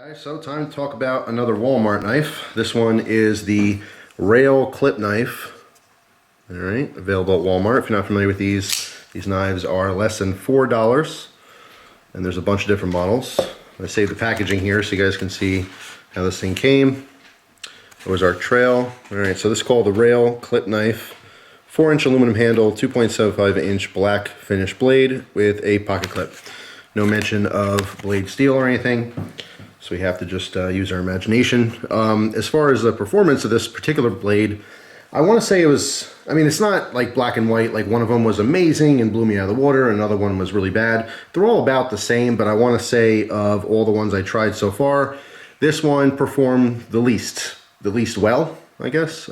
Guys, so time to talk about another Walmart knife. This one is the rail clip knife. All right, available at Walmart. If you're not familiar with these knives are less than $4, and there's a bunch of different models. I saved the packaging here so you guys can see how this thing came. It was our trail. All right, so this is called the rail clip knife. 4-inch aluminum handle, 2.75-inch black finish blade with a pocket clip. No mention of blade steel or anything. So we have to just use our imagination. As far as the performance of this particular blade, I want to say it was, I mean, it's not like black and white, like one of them was amazing and blew me out of the water, and another one was really bad. They're all about the same, but I want to say of all the ones I tried so far, this one performed the least well, I guess.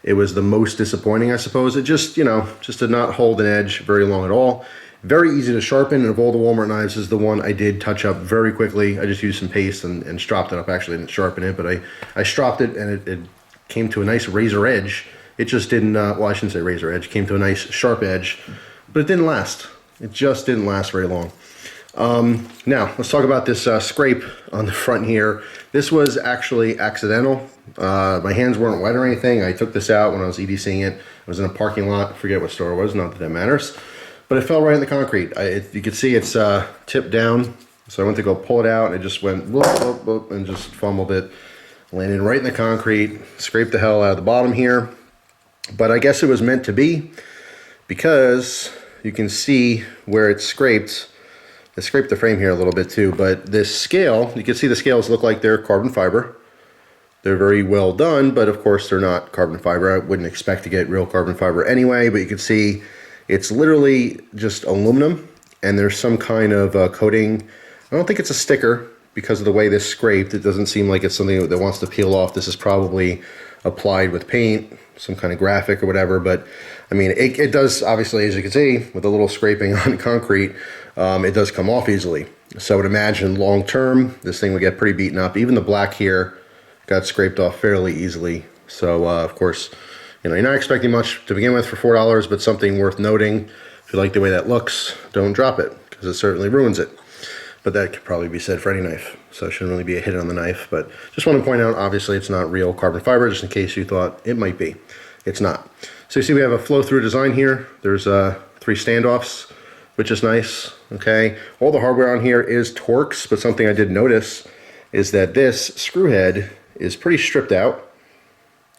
It was the most disappointing, I suppose. It just, just did not hold an edge very long at all. Very easy to sharpen, and of all the Walmart knives, is the one I did touch up very quickly. I just used some paste and stropped it up. Actually, I didn't sharpen it, but I stropped it, and it came to a nice razor edge. It just didn't, well, I shouldn't say razor edge. It came to a nice sharp edge, but it didn't last. It just didn't last very long. Now, let's talk about this scrape on the front here. This was actually accidental. My hands weren't wet or anything. I took this out when I was EDCing it. It was in a parking lot. I forget what store it was, not that that matters. But it fell right in the concrete. You can see it's tipped down. So I went to go pull it out, and it just went whoop, whoop, whoop, and just fumbled it. Landed right in the concrete. Scraped the hell out of the bottom here. But I guess it was meant to be, because you can see where it scraped. It scraped the frame here a little bit too, but this scale, you can see the scales look like they're carbon fiber. They're very well done, but of course they're not carbon fiber. I wouldn't expect to get real carbon fiber anyway, but you can see it's literally just aluminum, and there's some kind of coating. I don't think it's a sticker because of the way this scraped. It doesn't seem like it's something that wants to peel off. This is probably applied with paint, some kind of graphic or whatever, but I mean, it does, obviously, as you can see, with a little scraping on concrete, it does come off easily. So I would imagine long term, this thing would get pretty beaten up. Even the black here got scraped off fairly easily. So of course, you're not expecting much to begin with for $4, but something worth noting. If you like the way that looks, don't drop it, because it certainly ruins it. But that could probably be said for any knife, so it shouldn't really be a hit on the knife. But just want to point out, obviously, it's not real carbon fiber, just in case you thought it might be. It's not. So you see we have a flow-through design here. There's 3 standoffs, which is nice, okay? All the hardware on here is Torx, but something I did notice is that this screw head is pretty stripped out,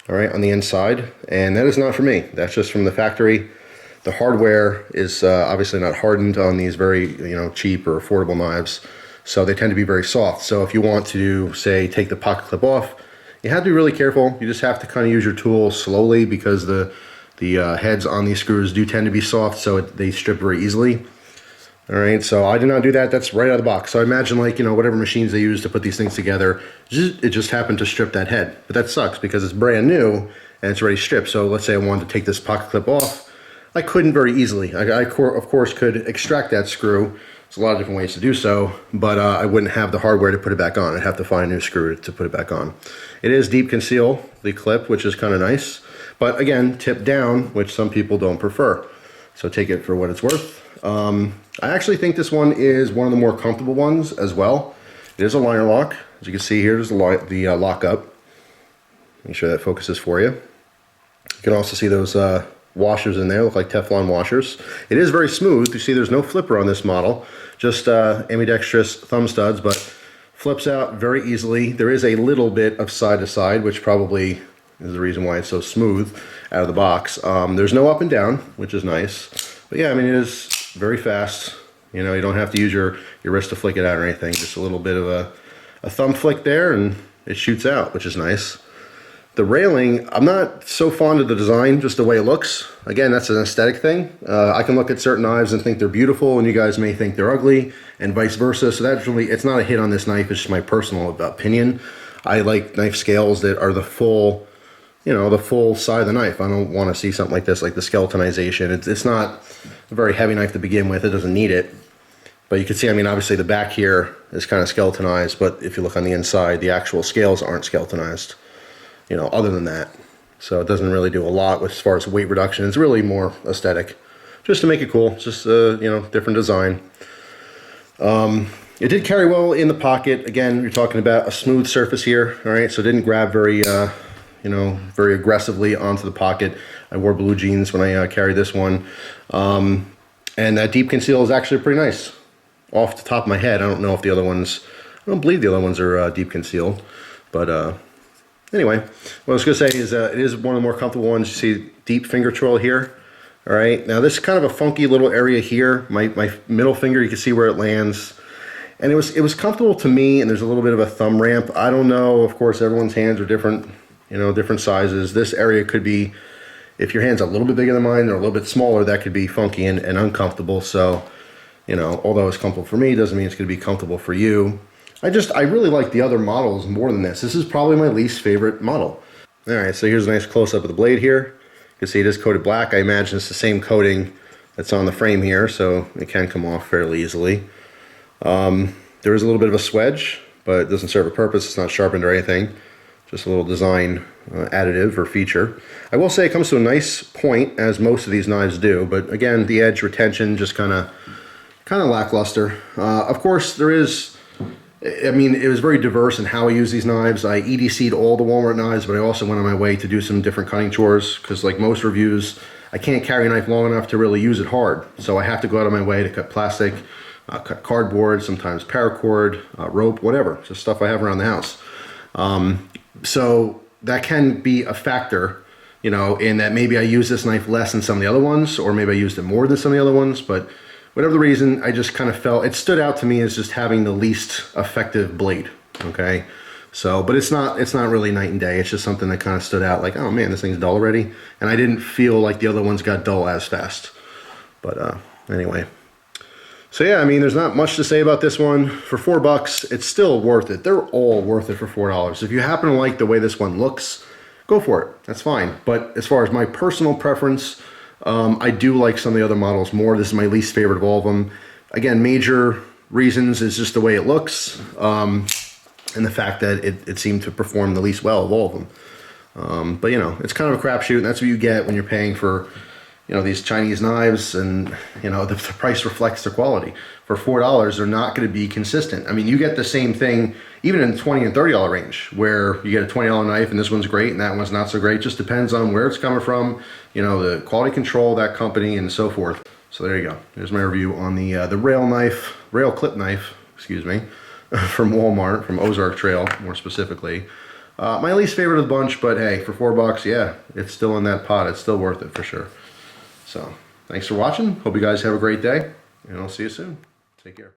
all right, on the inside, and that is not for me. That's just from the factory. The hardware is obviously not hardened on these very, cheap or affordable knives, so they tend to be very soft. So if you want to, say, take the pocket clip off, you have to be really careful. You just have to kind of use your tool slowly, because the heads on these screws do tend to be soft, so they strip very easily. All right, so I did not do that. That's right out of the box. So I imagine, like, whatever machines they use to put these things together, it just happened to strip that head. But that sucks, because it's brand new and it's already stripped. So let's say I wanted to take this pocket clip off. I couldn't very easily. I of course, could extract that screw. There's a lot of different ways to do so, but I wouldn't have the hardware to put it back on. I'd have to find a new screw to put it back on. It is deep conceal, the clip, which is kind of nice. But again, tipped down, which some people don't prefer. So take it for what it's worth. I actually think this one is one of the more comfortable ones as well. It is a liner lock. As you can see here, there's the lock up. Make sure that focuses for you. You can also see those washers in there, look like Teflon washers. It is very smooth. You see there's no flipper on this model, just ambidextrous thumb studs, but flips out very easily. There is a little bit of side to side, which probably is the reason why it's so smooth out of the box. There's no up and down, which is nice. But yeah, I mean, it is very fast. You don't have to use your wrist to flick it out or anything. Just a little bit of a thumb flick there, and it shoots out, which is nice. The railing, I'm not so fond of the design, just the way it looks. Again, that's an aesthetic thing. I can look at certain knives and think they're beautiful, and you guys may think they're ugly, and vice versa. So that's really, it's not a hit on this knife, it's just my personal opinion. I like knife scales that are the full, the full side of the knife. I don't want to see something like this, like the skeletonization. It's not a very heavy knife to begin with. It doesn't need it. But you can see, I mean, obviously the back here is kind of skeletonized, but if you look on the inside, the actual scales aren't skeletonized, other than that. So it doesn't really do a lot as far as weight reduction. It's really more aesthetic, just to make it cool. It's just, different design. It did carry well in the pocket. Again, you're talking about a smooth surface here, all right? So it didn't grab very, you know, very aggressively onto the pocket. I wore blue jeans when I carried this one. And that deep conceal is actually pretty nice. Off the top of my head, I don't know if the other ones, I don't believe the other ones are deep concealed. But anyway, what I was gonna say is it is one of the more comfortable ones. You see deep finger twirl here. All right, now this is kind of a funky little area here. My middle finger, you can see where it lands. And it was comfortable to me, and there's a little bit of a thumb ramp. I don't know, of course, everyone's hands are different, you know, different sizes. This area could be, if your hand's a little bit bigger than mine or a little bit smaller, that could be funky and uncomfortable. So, you know, although it's comfortable for me, doesn't mean it's gonna be comfortable for you. I really like the other models more than this. This is probably my least favorite model. All right, so here's a nice close-up of the blade here. You can see it is coated black. I imagine it's the same coating that's on the frame here, so it can come off fairly easily. There is a little bit of a swedge, but it doesn't serve a purpose. It's not sharpened or anything. Just a little design additive or feature. I will say it comes to a nice point, as most of these knives do, but again, the edge retention just kind of lackluster. Of course, there is, I mean, it was very diverse in how I use these knives. I EDC'd all the Walmart knives, but I also went on my way to do some different cutting chores, because like most reviews, I can't carry a knife long enough to really use it hard. So I have to go out of my way to cut plastic, cut cardboard, sometimes paracord, rope, whatever, just stuff I have around the house. So that can be a factor, you know, in that maybe I use this knife less than some of the other ones, or maybe I used it more than some of the other ones, but whatever the reason, I just kind of felt, it stood out to me as just having the least effective blade, okay? So, but it's not really night and day. It's just something that kind of stood out, like, oh man, this thing's dull already. And I didn't feel like the other ones got dull as fast. But anyway. So yeah, I mean, there's not much to say about this one. For $4, it's still worth it. They're all worth it for $4. If you happen to like the way this one looks, go for it. That's fine. But as far as my personal preference, I do like some of the other models more. This is my least favorite of all of them. Again, major reasons is just the way it looks, and the fact that it seemed to perform the least well of all of them. But you know, it's kind of a crapshoot, and that's what you get when you're paying for, you know, these Chinese knives, and you know, the price reflects the quality. For $4, they're not going to be consistent. I mean, you get the same thing even in the $20 and $30 range, where you get a $20 knife and this one's great and that one's not so great. Just depends on where it's coming from, you know, the quality control of that company and so forth. So there you go. There's my review on the rail clip knife, excuse me, from Walmart, from Ozark Trail more specifically. My least favorite of the bunch, but hey, for $4, yeah, it's still in that pot. It's still worth it for sure. So thanks for watching. Hope you guys have a great day, and I'll see you soon. Take care.